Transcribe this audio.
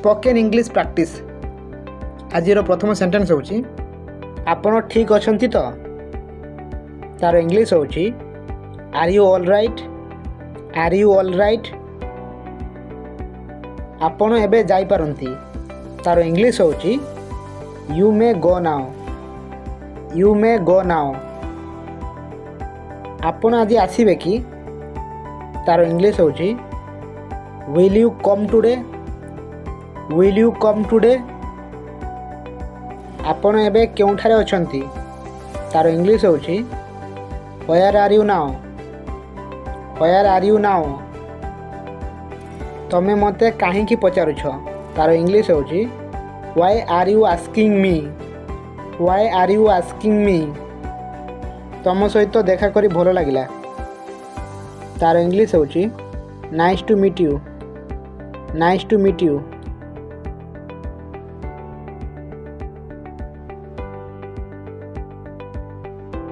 Spoken English practice आज प्रथम sentence होची आपण ठीक अछंती तो तार इंग्लिश होची are you all right. Are you all right. आपण एबे जाई पारंती तार इंग्लिश होची you may go now. You may go now. आपण आज आसीबे कि तार इंग्लिश होची will you come today. Will you come today. आपण एबे केउठारे अछंती तार इंग्लिश होची where are you now. Where are you now. तमे मते काहे की पचारुछ तार इंग्लिश होची why are you asking me. Why are you asking me. तम सहित देखा करी भलो लागिला तार इंग्लिश होची nice to meet you. Nice to meet you.